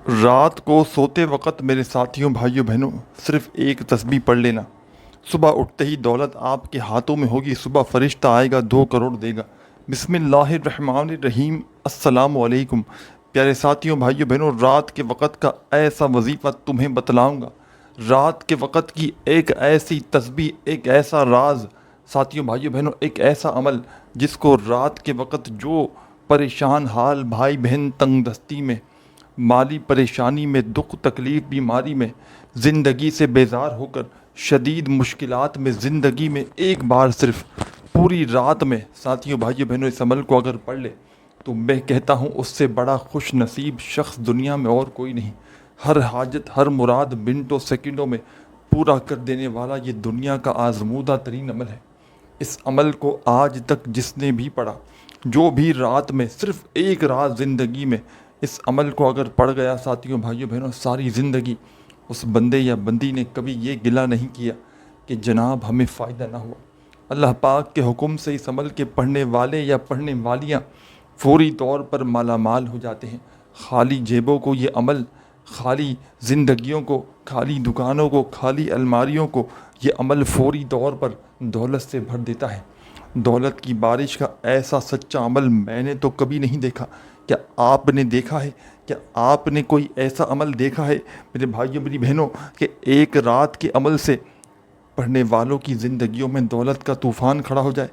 رات کو سوتے وقت میرے ساتھیوں بھائیوں بہنوں صرف ایک تسبیح پڑھ لینا، صبح اٹھتے ہی دولت آپ کے ہاتھوں میں ہوگی، صبح فرشتہ آئے گا 2 کروڑ دے گا۔ بسم اللہ الرحمن الرحیم۔ السلام علیکم پیارے ساتھیوں بھائیوں بہنوں، رات کے وقت کا ایسا وظیفہ تمہیں بتلاؤں گا، رات کے وقت کی ایک ایسی تسبیح، ایک ایسا راز ساتھیوں بھائیوں بہنوں، ایک ایسا عمل جس کو رات کے وقت جو پریشان حال بھائی بہن تنگ دستی میں، مالی پریشانی میں، دکھ تکلیف بیماری میں، زندگی سے بیزار ہو کر شدید مشکلات میں، زندگی میں ایک بار صرف پوری رات میں ساتھیوں بھائیوں بہنوں اس عمل کو اگر پڑھ لے تو میں کہتا ہوں اس سے بڑا خوش نصیب شخص دنیا میں اور کوئی نہیں۔ ہر حاجت، ہر مراد منٹوں سیکنڈوں میں پورا کر دینے والا یہ دنیا کا آزمودہ ترین عمل ہے۔ اس عمل کو آج تک جس نے بھی پڑھا، جو بھی رات میں صرف ایک رات زندگی میں اس عمل کو اگر پڑھ گیا ساتھیوں بھائیوں بہنوں، ساری زندگی اس بندے یا بندی نے کبھی یہ گلہ نہیں کیا کہ جناب ہمیں فائدہ نہ ہوا۔ اللہ پاک کے حکم سے اس عمل کے پڑھنے والے یا پڑھنے والیاں فوری طور پر مالا مال ہو جاتے ہیں۔ خالی جیبوں کو یہ عمل، خالی زندگیوں کو، خالی دکانوں کو، خالی الماریوں کو یہ عمل فوری طور پر دولت سے بھر دیتا ہے۔ دولت کی بارش کا ایسا سچا عمل میں نے تو کبھی نہیں دیکھا۔ کیا آپ نے دیکھا ہے؟ کیا آپ نے کوئی ایسا عمل دیکھا ہے میرے بھائیوں میری بہنوں کہ ایک رات کے عمل سے پڑھنے والوں کی زندگیوں میں دولت کا طوفان کھڑا ہو جائے؟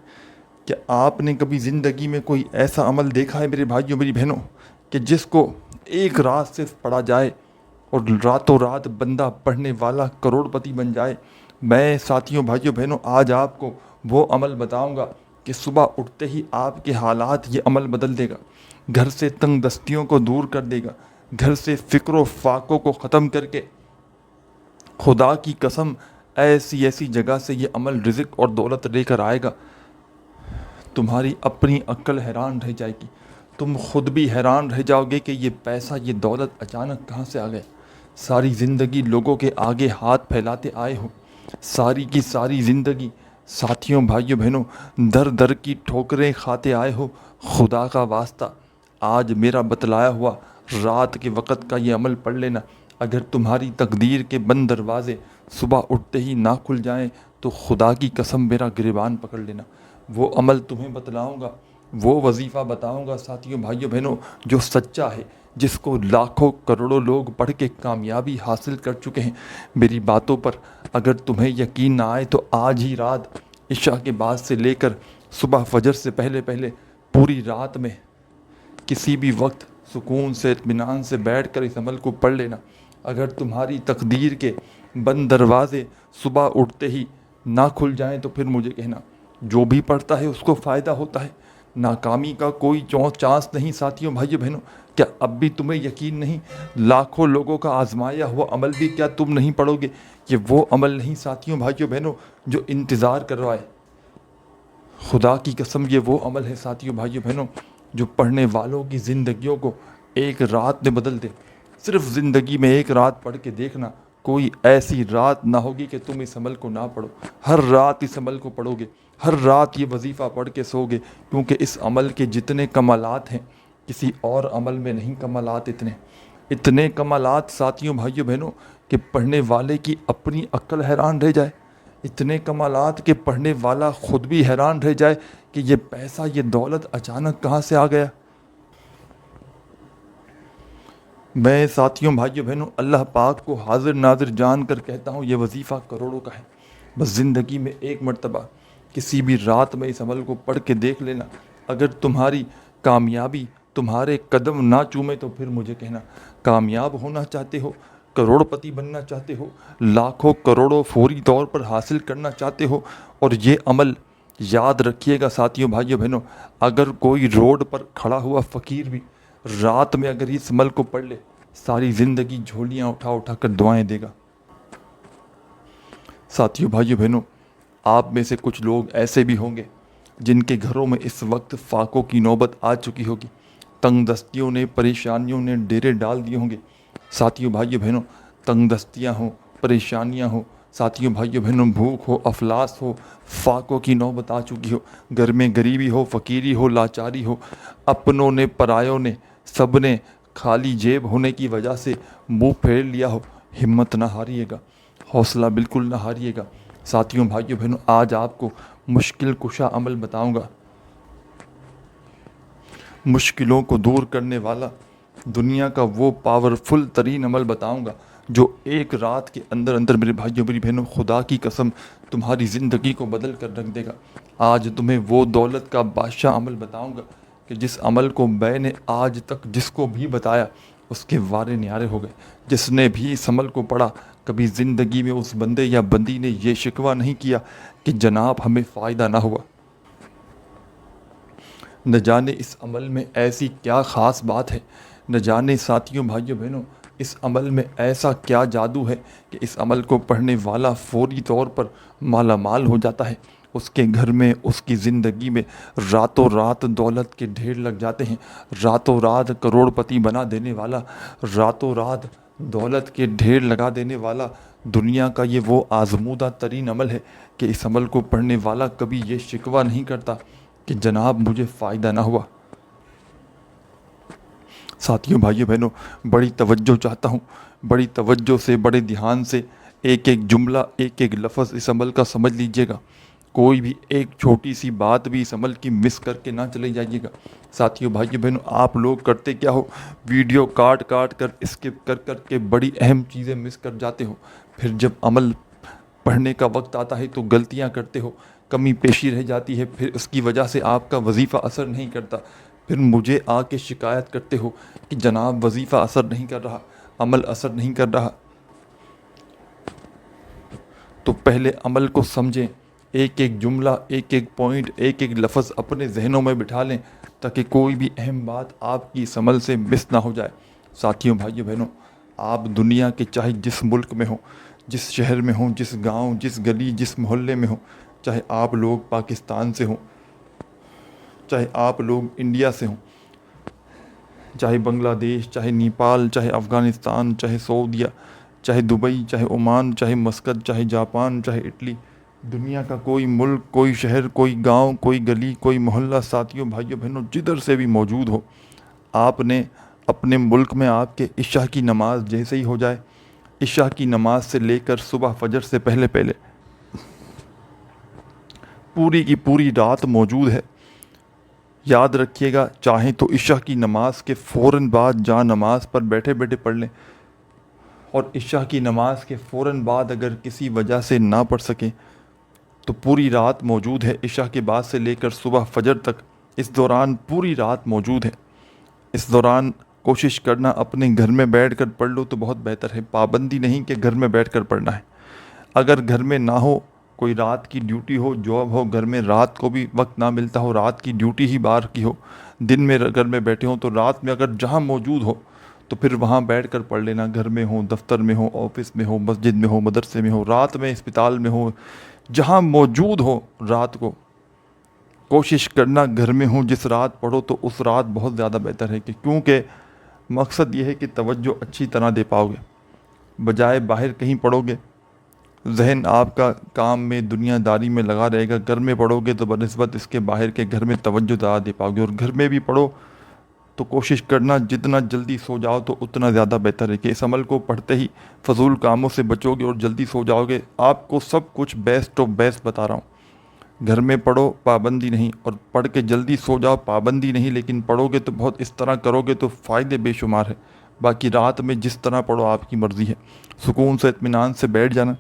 کیا آپ نے کبھی زندگی میں کوئی ایسا عمل دیکھا ہے میرے بھائیوں میری بہنوں کہ جس کو ایک رات صرف پڑھا جائے اور راتوں رات بندہ پڑھنے والا کروڑ پتی بن جائے؟ میں ساتھیوں بھائیوں بہنوں آج آپ کو وہ عمل بتاؤں گا کہ صبح اٹھتے ہی آپ کے حالات یہ عمل بدل دے گا، گھر سے تنگ دستیوں کو دور کر دے گا، گھر سے فکر و فاقوں کو ختم کر کے خدا کی قسم ایسی ایسی جگہ سے یہ عمل رزق اور دولت لے کر آئے گا، تمہاری اپنی عقل حیران رہ جائے گی، تم خود بھی حیران رہ جاؤ گے کہ یہ پیسہ، یہ دولت اچانک کہاں سے آ گیا۔ ساری زندگی لوگوں کے آگے ہاتھ پھیلاتے آئے ہو، ساری کی ساری زندگی ساتھیوں بھائیوں بہنوں در در کی ٹھوکریں کھاتے آئے ہو۔ خدا کا واسطہ آج میرا بتلایا ہوا رات کے وقت کا یہ عمل پڑھ لینا۔ اگر تمہاری تقدیر کے بند دروازے صبح اٹھتے ہی نہ کھل جائیں تو خدا کی قسم میرا گریبان پکڑ لینا۔ وہ عمل تمہیں بتلاؤں گا، وہ وظیفہ بتاؤں گا ساتھیوں بھائیوں بہنوں جو سچا ہے، جس کو لاکھوں کروڑوں لوگ پڑھ کے کامیابی حاصل کر چکے ہیں۔ میری باتوں پر اگر تمہیں یقین نہ آئے تو آج ہی رات عشاء کے بعد سے لے کر صبح فجر سے پہلے پہلے پوری رات میں کسی بھی وقت سکون سے اطمینان سے بیٹھ کر اس عمل کو پڑھ لینا۔ اگر تمہاری تقدیر کے بند دروازے صبح اٹھتے ہی نہ کھل جائیں تو پھر مجھے کہنا۔ جو بھی پڑھتا ہے اس کو فائدہ ہوتا ہے، ناکامی کا کوئی چانس نہیں ساتھیوں بھائیوں بہنوں۔ کیا اب بھی تمہیں یقین نہیں؟ لاکھوں لوگوں کا آزمایا ہوا عمل بھی کیا تم نہیں پڑھو گے؟ یہ وہ عمل نہیں ساتھیوں بھائیوں بہنوں جو انتظار کر رہا ہے۔ خدا کی قسم یہ وہ عمل ہے ساتھیوں بھائیوں بہنوں جو پڑھنے والوں کی زندگیوں کو ایک رات میں بدل دے۔ صرف زندگی میں ایک رات پڑھ کے دیکھنا، کوئی ایسی رات نہ ہوگی کہ تم اس عمل کو نہ پڑھو۔ ہر رات اس عمل کو پڑھو گے، ہر رات یہ وظیفہ پڑھ کے سو گے، کیونکہ اس عمل کے جتنے کمالات ہیں کسی اور عمل میں نہیں کمالات اتنے کمالات ساتھیوں بھائیوں بہنوں کہ پڑھنے والے کی اپنی عقل حیران رہ جائے، اتنے کمالات کہ پڑھنے والا خود بھی حیران رہ جائے کہ یہ پیسہ، یہ دولت اچانک کہاں سے آ گیا۔ میں ساتھیوں بھائیوں بہنوں اللہ پاک کو حاضر ناظر جان کر کہتا ہوں یہ وظیفہ کروڑوں کا ہے۔ بس زندگی میں ایک مرتبہ کسی بھی رات میں اس عمل کو پڑھ کے دیکھ لینا۔ اگر تمہاری کامیابی تمہارے قدم نہ چومے تو پھر مجھے کہنا۔ کامیاب ہونا چاہتے ہو، کروڑ پتی بننا چاہتے ہو، لاکھوں کروڑوں فوری طور پر حاصل کرنا چاہتے ہو، اور یہ عمل یاد رکھیے گا ساتھیوں بھائیوں بہنوں، اگر کوئی روڈ پر کھڑا ہوا فقیر بھی رات میں اگر اس عمل کو پڑھ لے ساری زندگی جھولیاں اٹھا اٹھا کر دعائیں دے گا۔ ساتھیوں بھائیوں بہنوں، آپ میں سے کچھ لوگ ایسے بھی ہوں گے جن کے گھروں میں اس وقت فاقوں کی نوبت آ چکی ہوگی، تنگ دستیوں نے، پریشانیوں نے ڈیرے ڈال دیے ہوں گے۔ ساتھیوں بھائیوں بہنوں، تنگ دستیاں ہوں، پریشانیاں ہوں، ساتھیوں بھائیوں بہنوں بھوک ہو، افلاس ہو، فاقوں کی نوبت آ چکی ہو، گھر میں غریبی ہو، فقیری ہو، لاچاری ہو، اپنوں نے پرایوں نے سب نے خالی جیب ہونے کی وجہ سے منہ پھیر لیا ہو، ہمت نہ ہاریے گا، حوصلہ بالکل نہ ہاریے گا۔ ساتھیوں، بھائیوں، بہنوں، آج آپ کو مشکل کشا عمل بتاؤں گا، مشکلوں کو دور کرنے والا دنیا کا وہ پاورفل ترین عمل بتاؤں گا جو ایک رات کے اندر اندر، میرے بھائیوں میری بہنوں، خدا کی قسم، تمہاری زندگی کو بدل کر رکھ دے گا۔ آج تمہیں وہ دولت کا بادشاہ عمل بتاؤں گا کہ جس عمل کو میں نے آج تک جس کو بھی بتایا اس کے وارے نیارے ہو گئے۔ جس نے بھی اس عمل کو پڑھا، کبھی زندگی میں اس بندے یا بندی نے یہ شکوہ نہیں کیا کہ جناب ہمیں فائدہ نہ ہوا۔ نہ جانے اس عمل میں ایسی کیا خاص بات ہے، نہ جانے ساتھیوں، بھائیوں، بہنوں، اس عمل میں ایسا کیا جادو ہے کہ اس عمل کو پڑھنے والا فوری طور پر مالا مال ہو جاتا ہے۔ اس کے گھر میں، اس کی زندگی میں راتوں رات دولت کے ڈھیر لگ جاتے ہیں، راتوں رات کروڑ پتی بنا دینے والا، راتوں رات دولت کے ڈھیر لگا دینے والا دنیا کا یہ وہ آزمودہ ترین عمل ہے کہ اس عمل کو پڑھنے والا کبھی یہ شکوہ نہیں کرتا کہ جناب مجھے فائدہ نہ ہوا۔ ساتھیوں، بھائیوں، بہنوں، بڑی توجہ چاہتا ہوں، بڑی توجہ سے، بڑے دھیان سے ایک ایک جملہ، ایک ایک لفظ اس عمل کا سمجھ لیجئے گا۔ کوئی بھی ایک چھوٹی سی بات بھی اس عمل کی مس کر کے نہ چلے جائیے گا۔ ساتھیوں، بھائیوں، بہنوں، آپ لوگ کرتے کیا ہو، ویڈیو کاٹ کاٹ کر، اسکپ کر کر کے بڑی اہم چیزیں مس کر جاتے ہو۔ پھر جب عمل پڑھنے کا وقت آتا ہے تو غلطیاں کرتے ہو، کمی پیشی رہ جاتی ہے، پھر اس کی وجہ سے آپ کا وظیفہ اثر نہیں کرتا۔ پھر مجھے آ کے شکایت کرتے ہو کہ جناب وظیفہ اثر نہیں کر رہا، عمل اثر نہیں کر رہا۔ تو پہلے عمل کو سمجھیں، ایک ایک جملہ، ایک ایک پوائنٹ، ایک ایک لفظ اپنے ذہنوں میں بٹھا لیں تاکہ کوئی بھی اہم بات آپ کی اس عمل سے مس نہ ہو جائے۔ ساتھیوں، بھائیوں، بہنوں، آپ دنیا کے چاہے جس ملک میں ہوں، جس شہر میں ہوں، جس گاؤں، جس گلی، جس محلے میں ہوں، چاہے آپ لوگ پاکستان سے ہوں، چاہے آپ لوگ انڈیا سے ہوں، چاہے بنگلہ دیش، چاہے نیپال، چاہے افغانستان، چاہے سعودیہ، چاہے دبئی، چاہے عمان، چاہے مسقط، چاہے جاپان، چاہے اٹلی، دنیا کا کوئی ملک، کوئی شہر، کوئی گاؤں، کوئی گلی، کوئی محلہ، ساتھیوں، بھائیوں، بہنوں، جدھر سے بھی موجود ہو، آپ نے اپنے ملک میں آپ کے عشاء کی نماز جیسے ہی ہو جائے، عشاء کی نماز سے لے کر صبح فجر سے پہلے پہلے پوری کی پوری رات موجود ہے۔ یاد رکھیے گا، چاہیں تو عشاء کی نماز کے فوراً بعد جہاں نماز پر بیٹھے بیٹھے پڑھ لیں، اور عشاء کی نماز کے فوراً بعد اگر کسی وجہ سے نہ پڑھ سکیں تو پوری رات موجود ہے۔ عشاء کے بعد سے لے کر صبح فجر تک، اس دوران پوری رات موجود ہے۔ اس دوران کوشش کرنا اپنے گھر میں بیٹھ کر پڑھ لو تو بہت بہتر ہے۔ پابندی نہیں کہ گھر میں بیٹھ کر پڑھنا ہے۔ اگر گھر میں نہ ہو، کوئی رات کی ڈیوٹی ہو، جاب ہو، گھر میں رات کو بھی وقت نہ ملتا ہو، رات کی ڈیوٹی ہی باہر کی ہو، دن میں گھر میں بیٹھے ہوں، تو رات میں اگر جہاں موجود ہو تو پھر وہاں بیٹھ کر پڑھ لینا۔ گھر میں ہو، دفتر میں ہو، آفس میں ہو، مسجد میں ہو، مدرسے میں ہو، رات میں اسپتال میں ہو، جہاں موجود ہو، رات کو کوشش کرنا گھر میں ہوں جس رات پڑھو تو اس رات بہت زیادہ بہتر ہے، کہ کیونکہ مقصد یہ ہے کہ توجہ اچھی طرح دے پاؤ گے، بجائے باہر کہیں پڑھو گے ذہن آپ کا کام میں، دنیا داری میں لگا رہے گا۔ گھر میں پڑھو گے تو بنسبت اس کے باہر کے گھر میں توجہ زیادہ دے پاؤ گے، اور گھر میں بھی پڑھو تو کوشش کرنا جتنا جلدی سو جاؤ تو اتنا زیادہ بہتر ہے، کہ اس عمل کو پڑھتے ہی فضول کاموں سے بچو گے اور جلدی سو جاؤ گے۔ آپ کو سب کچھ بیسٹ آف بیسٹ بتا رہا ہوں۔ گھر میں پڑھو، پابندی نہیں، اور پڑھ کے جلدی سو جاؤ، پابندی نہیں، لیکن پڑھو گے تو بہت اس طرح کرو گے تو فائدے بے شمار ہے۔ باقی رات میں جس طرح پڑھو آپ کی مرضی ہے، سکون سے اطمینان سے بیٹھ جانا،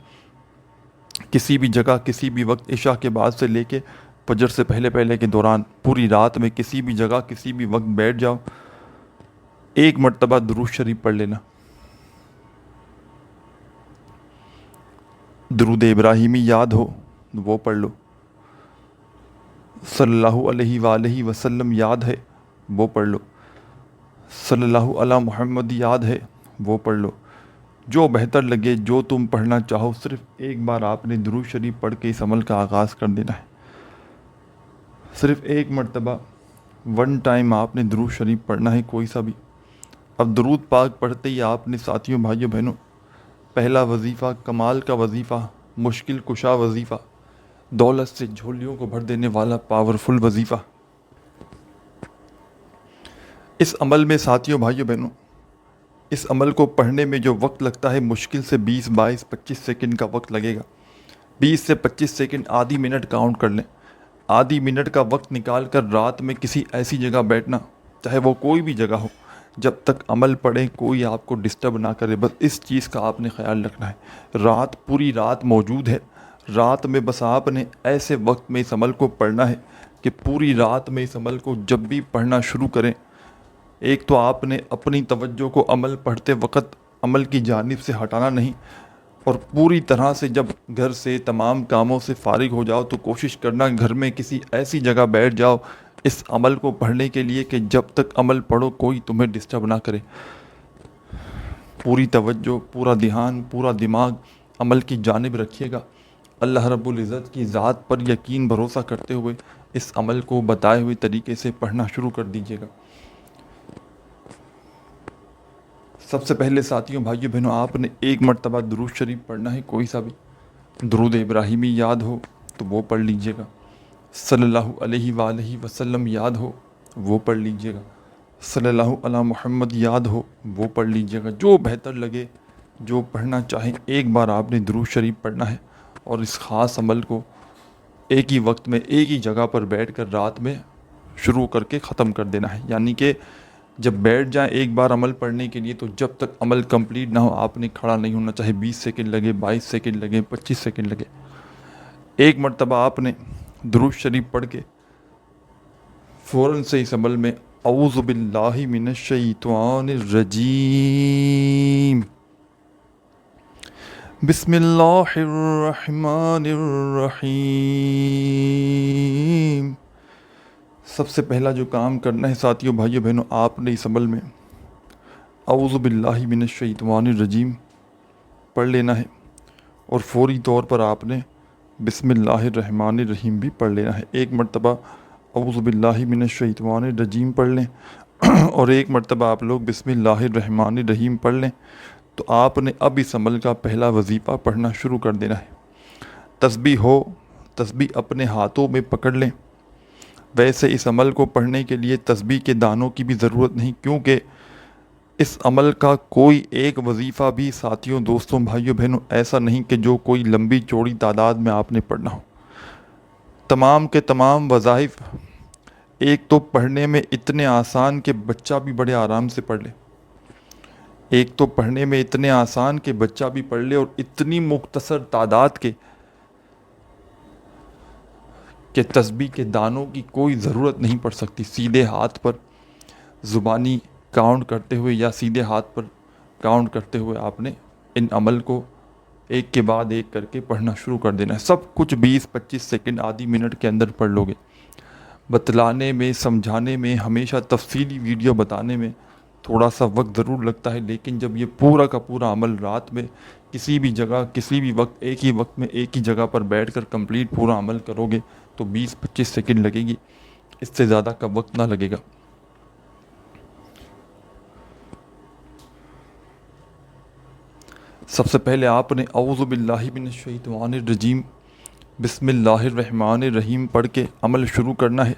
کسی بھی جگہ، کسی بھی وقت، عشاء کے بعد سے لے کے فجر سے پہلے پہلے کے دوران پوری رات میں کسی بھی جگہ، کسی بھی وقت بیٹھ جاؤ، ایک مرتبہ درود شریف پڑھ لینا۔ درود ابراہیمی یاد ہو وہ پڑھ لو، صلی اللہ علیہ وآلہ وسلم یاد ہے وہ پڑھ لو، صلی اللہ علی محمد یاد ہے وہ پڑھ لو، جو بہتر لگے، جو تم پڑھنا چاہو، صرف ایک بار آپ نے درود شریف پڑھ کے اس عمل کا آغاز کر دینا ہے۔ صرف ایک مرتبہ، ون ٹائم آپ نے درود شریف پڑھنا ہے، کوئی سا بھی۔ اب درود پاک پڑھتے ہی آپ نے ساتھیوں، بھائیوں، بہنوں، پہلا وظیفہ، کمال کا وظیفہ، مشکل کشا وظیفہ، دولت سے جھولیوں کو بھر دینے والا پاورفل وظیفہ، اس عمل میں ساتھیوں، بھائیوں، بہنوں، اس عمل کو پڑھنے میں جو وقت لگتا ہے مشکل سے 20 22 25 سیکنڈ کا وقت لگے گا. 20 سے 25 سیکنڈ آدھی منٹ کاؤنٹ کر لیں. آدھی منٹ کا وقت نکال کر رات میں کسی ایسی جگہ بیٹھنا, چاہے وہ کوئی بھی جگہ ہو, جب تک عمل پڑھیں کوئی آپ کو ڈسٹرب نہ کرے. بس اس چیز کا آپ نے خیال رکھنا ہے. رات پوری رات موجود ہے, رات میں بس آپ نے ایسے وقت میں اس عمل کو پڑھنا ہے کہ پوری رات میں اس عمل کو جب بھی پڑھنا شروع کریں, ایک تو آپ نے اپنی توجہ کو عمل پڑھتے وقت عمل کی جانب سے ہٹانا نہیں, اور پوری طرح سے جب گھر سے تمام کاموں سے فارغ ہو جاؤ تو کوشش کرنا گھر میں کسی ایسی جگہ بیٹھ جاؤ اس عمل کو پڑھنے کے لیے کہ جب تک عمل پڑھو کوئی تمہیں ڈسٹرب نہ کرے. پوری توجہ, پورا دھیان, پورا دماغ عمل کی جانب رکھیے گا. اللہ رب العزت کی ذات پر یقین بھروسہ کرتے ہوئے اس عمل کو بتائے ہوئے طریقے سے پڑھنا شروع کر دیجیے گا. سب سے پہلے ساتھیوں بھائیوں بہنوں, آپ نے ایک مرتبہ درود شریف پڑھنا ہے. کوئی سا بھی درود ابراہیمی یاد ہو تو وہ پڑھ لیجئے گا, صلی اللہ علیہ وآلہ وسلم یاد ہو وہ پڑھ لیجئے گا, صلی اللہ علی محمد یاد ہو وہ پڑھ لیجئے گا. جو بہتر لگے, جو پڑھنا چاہیں, ایک بار آپ نے درود شریف پڑھنا ہے اور اس خاص عمل کو ایک ہی وقت میں ایک ہی جگہ پر بیٹھ کر رات میں شروع کر کے ختم کر دینا ہے. یعنی کہ جب بیٹھ جائیں ایک بار عمل پڑھنے کے لیے تو جب تک عمل کمپلیٹ نہ ہو آپ نے کھڑا نہیں ہونا, چاہے 20 سیکنڈ لگے, 22 سیکنڈ لگے, 25 سیکنڈ لگے. ایک مرتبہ آپ نے درود شریف پڑھ کے فوراً سے اس عمل میں اعوذ باللہ من الشیطان الرجیم بسم اللہ الرحمن الرحیم. سب سے پہلا جو کام کرنا ہے ساتھیوں بھائیوں بہنوں, آپ نے اس عمل میں اعوذ باللہ من الشیطان الرجیم پڑھ لینا ہے اور فوری طور پر آپ نے بسم اللہ الرحمن الرحیم بھی پڑھ لینا ہے. ایک مرتبہ اعوذ باللہ من الشیطان الرجیم پڑھ لیں اور ایک مرتبہ آپ لوگ بسم اللہ الرحمن الرحیم پڑھ لیں تو آپ نے اب اس عمل کا پہلا وظیفہ پڑھنا شروع کر دینا ہے. تسبیح ہو, تسبیح اپنے ہاتھوں میں پکڑ لیں. ویسے اس عمل کو پڑھنے کے لیے تسبیح کے دانوں کی بھی ضرورت نہیں, کیونکہ اس عمل کا کوئی ایک وظیفہ بھی ساتھیوں دوستوں بھائیوں بہنوں ایسا نہیں کہ جو کوئی لمبی چوڑی تعداد میں آپ نے پڑھنا ہو. تمام کے تمام وظائف ایک تو پڑھنے میں اتنے آسان کہ بچہ بھی بڑے آرام سے پڑھ لے, ایک تو پڑھنے میں اتنے آسان کہ بچہ بھی پڑھ لے, اور اتنی مختصر تعداد کے کہ تسبیح کے دانوں کی کوئی ضرورت نہیں پڑ سکتی. سیدھے ہاتھ پر زبانی کاؤنٹ کرتے ہوئے یا سیدھے ہاتھ پر کاؤنٹ کرتے ہوئے آپ نے ان عمل کو ایک کے بعد ایک کر کے پڑھنا شروع کر دینا ہے. سب کچھ 20-25 سیکنڈ آدھی منٹ کے اندر پڑھ لو گے. بتلانے میں, سمجھانے میں, ہمیشہ تفصیلی ویڈیو بتانے میں تھوڑا سا وقت ضرور لگتا ہے, لیکن جب یہ پورا کا پورا عمل رات میں کسی بھی جگہ کسی بھی وقت ایک ہی وقت میں ایک ہی جگہ پر بیٹھ کر کمپلیٹ پورا عمل کرو گے تو 20-25 سیکنڈ لگے گی, اس سے زیادہ کا وقت نہ لگے گا. سب سے پہلے آپ نے اعوذ باللہ من الشیطان الرجیم بسم اللہ الرحمن الرحیم پڑھ کے عمل شروع کرنا ہے,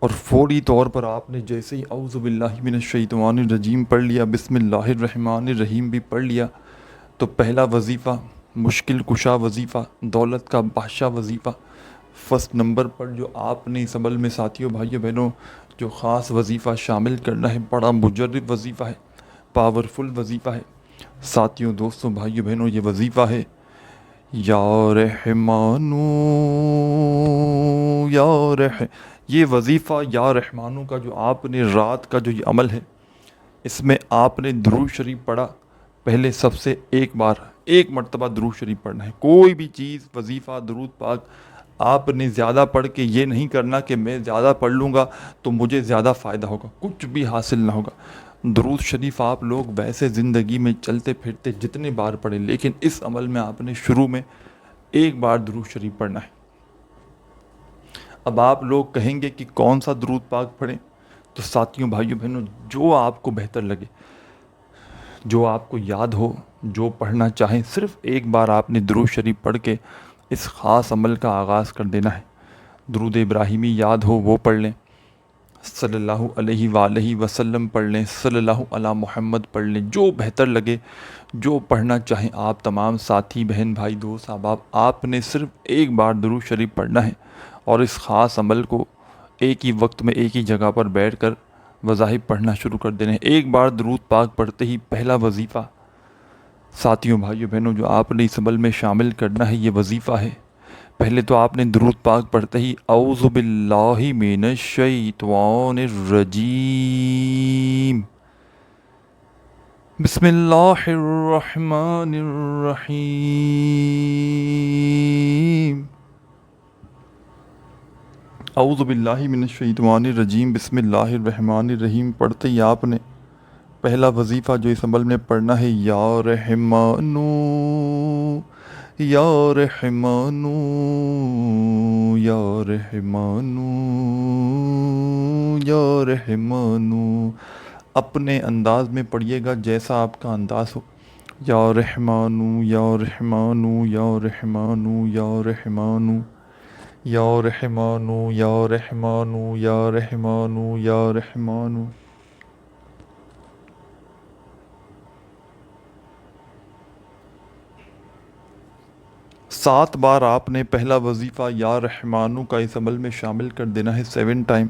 اور فوری طور پر آپ نے جیسے ہی اعوذ باللہ من الشیطان الرجیم پڑھ لیا, بسم اللہ الرحمن الرحیم بھی پڑھ لیا, تو پہلا وظیفہ, مشکل کشا وظیفہ, دولت کا بادشاہ وظیفہ, فرسٹ نمبر پر جو آپ نے اس عمل میں ساتھیوں بھائیوں بہنوں جو خاص وظیفہ شامل کرنا ہے, بڑا مجرب وظیفہ ہے, پاورفل وظیفہ ہے. ساتھیوں دوستوں بھائیوں بہنوں یہ وظیفہ ہے یا رحمانو یا یہ وظیفہ یا رحمانو کا جو آپ نے رات کا جو یہ عمل ہے, اس میں آپ نے درود شریف پڑھا. پہلے سب سے ایک مرتبہ درود شریف پڑھنا ہے. کوئی بھی چیز وظیفہ درود پاک آپ نے زیادہ پڑھ کے یہ نہیں کرنا کہ میں زیادہ پڑھ لوں گا تو مجھے زیادہ فائدہ ہوگا, کچھ بھی حاصل نہ ہوگا. درود شریف آپ لوگ ویسے زندگی میں چلتے پھرتے جتنے بار پڑھیں, لیکن اس عمل میں آپ نے شروع میں ایک بار درود شریف پڑھنا ہے. اب آپ لوگ کہیں گے کہ کون سا درود پاک پڑھیں, تو ساتھیوں بھائیوں بہنوں جو آپ کو بہتر لگے, جو آپ کو یاد ہو, جو پڑھنا چاہیں, صرف ایک بار آپ نے درود شریف پڑھ کے اس خاص عمل کا آغاز کر دینا ہے. درود ابراہیمی یاد ہو وہ پڑھ لیں, صلی اللہ علیہ وآلہ وسلم پڑھ لیں، صلی اللہ علی محمد پڑھ لیں، جو بہتر لگے، جو پڑھنا چاہیں آپ تمام ساتھی بہن بھائی دوست احباب، آپ نے صرف ایک بار درود شریف پڑھنا ہے اور اس خاص عمل کو ایک ہی وقت میں ایک ہی جگہ پر بیٹھ کر وظائف پڑھنا شروع کر دینے ہیں۔ ایک بار درود پاک پڑھتے ہی پہلا وظیفہ ساتھیوں بھائیوں بہنوں جو آپ نے اس عمل میں شامل کرنا ہے، یہ وظیفہ ہے، پہلے تو آپ نے درود پاک پڑھتے ہی اعوذ باللہ من الشیطان الرجیم بسم اللہ الرحمن الرحیم، اعوذ باللہ من الشیطان الرجیم بسم اللہ الرحمن الرحیم پڑھتے ہی آپ نے پہلا وظیفہ جو اس عمل میں پڑھنا ہے، یا رحمانو یا رحمانو یا رحمانو یا رحمانو، اپنے انداز میں پڑھیے گا جیسا آپ کا انداز ہو، یا رحمانو یا رحمانو یا رحمانو یا رحمانو یا رحمانو یا رحمانو یا رحمانو یا رحمانو۔ 7 بار آپ نے پہلا وظیفہ یا رحمانو کا اس عمل میں شامل کر دینا ہے، 7 ٹائم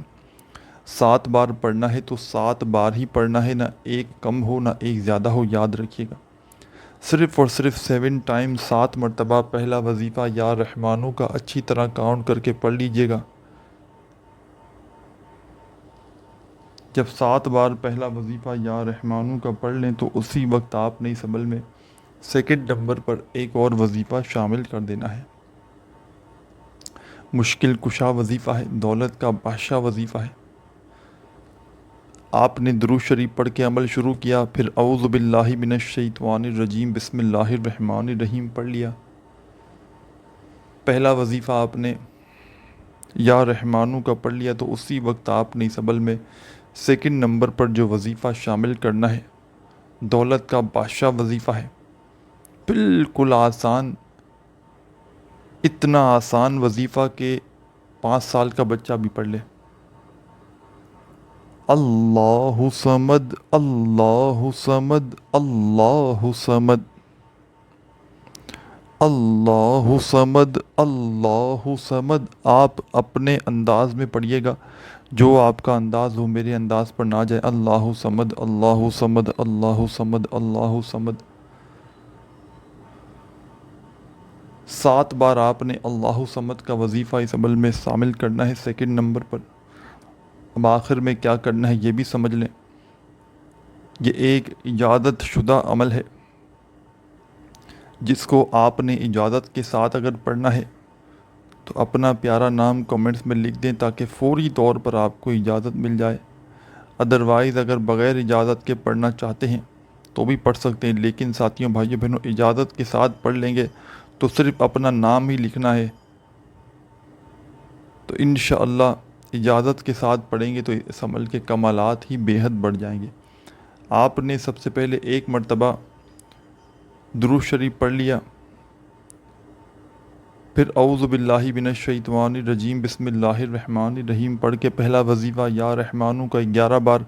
7 بار پڑھنا ہے، تو 7 بار ہی پڑھنا ہے، نہ ایک کم ہو نہ ایک زیادہ ہو، یاد رکھیے گا، صرف اور صرف 7 ٹائم 7 مرتبہ پہلا وظیفہ یا رحمانو کا اچھی طرح کاؤنٹ کر کے پڑھ لیجئے گا۔ جب 7 بار پہلا وظیفہ یا رحمانو کا پڑھ لیں تو اسی وقت آپ نے اس عمل میں سیکنڈ نمبر پر ایک اور وظیفہ شامل کر دینا ہے، مشکل کشا وظیفہ ہے، دولت کا بادشاہ وظیفہ ہے۔ آپ نے درود شریف پڑھ کے عمل شروع کیا، پھر اعوذ باللہ من الشیطان الرجیم بسم اللہ الرحمن الرحیم پڑھ لیا، پہلا وظیفہ آپ نے یا رحمانو کا پڑھ لیا، تو اسی وقت آپ نے اس عمل میں سیکنڈ نمبر پر جو وظیفہ شامل کرنا ہے، دولت کا بادشاہ وظیفہ ہے، بالکل آسان، اتنا آسان وظیفہ کہ 5 سال کا بچہ بھی پڑھ لے۔ اللہ صمد اللہ صمد اللہ صمد اللہ صمد اللہ صمد، آپ اپنے انداز میں پڑھیے گا، جو آپ کا انداز ہو، میرے انداز پر نہ جائے، اللہ صمد اللہ صمد اللہ صمد اللہ صمد۔ 7 بار آپ نے اللہ صمد کا وظیفہ اس عمل میں شامل کرنا ہے، سیکنڈ نمبر پر۔ اب آخر میں کیا کرنا ہے یہ بھی سمجھ لیں، یہ ایک اجازت شدہ عمل ہے، جس کو آپ نے اجازت کے ساتھ اگر پڑھنا ہے تو اپنا پیارا نام کمنٹس میں لکھ دیں تاکہ فوری طور پر آپ کو اجازت مل جائے، ادروائز اگر بغیر اجازت کے پڑھنا چاہتے ہیں تو بھی پڑھ سکتے ہیں، لیکن ساتھیوں بھائیوں بہنوں اجازت کے ساتھ پڑھ لیں گے تو صرف اپنا نام ہی لکھنا ہے، تو انشاءاللہ اجازت کے ساتھ پڑھیں گے تو اس عمل کے کمالات ہی بے حد بڑھ جائیں گے۔ آپ نے سب سے پہلے ایک مرتبہ درود شریف پڑھ لیا، پھر اعوذ باللہ من الشیطان الرجیم بسم اللہ الرحمن الرحیم پڑھ کے پہلا وظیفہ یا رحمانو کا 11 بار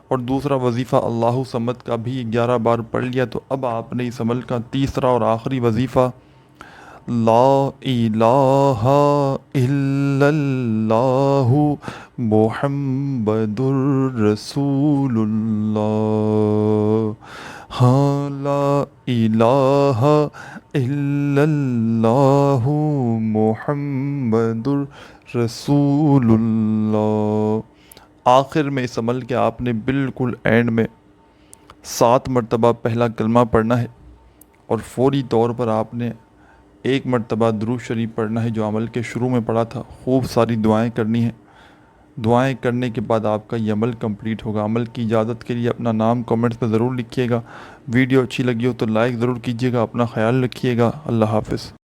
اور دوسرا وظیفہ اللہ صمد کا بھی 11 بار پڑھ لیا، تو اب آپ نے اس عمل کا تیسرا اور آخری وظیفہ لا الہ الا اللہ محمد الرسول اللہ، ہاں لا الہ الا اللہ محمد الرسول اللہ۔ آخر میں اس عمل کے آپ نے بالکل اینڈ میں 7 مرتبہ پہلا کلمہ پڑھنا ہے اور فوری طور پر آپ نے ایک مرتبہ درود شریف پڑھنا ہے جو عمل کے شروع میں پڑھا تھا، خوب ساری دعائیں کرنی ہیں، دعائیں کرنے کے بعد آپ کا یہ عمل کمپلیٹ ہوگا۔ عمل کی اجازت کے لیے اپنا نام کمنٹس میں ضرور لکھیے گا، ویڈیو اچھی لگی ہو تو لائک ضرور کیجیے گا، اپنا خیال رکھیے گا، اللہ حافظ۔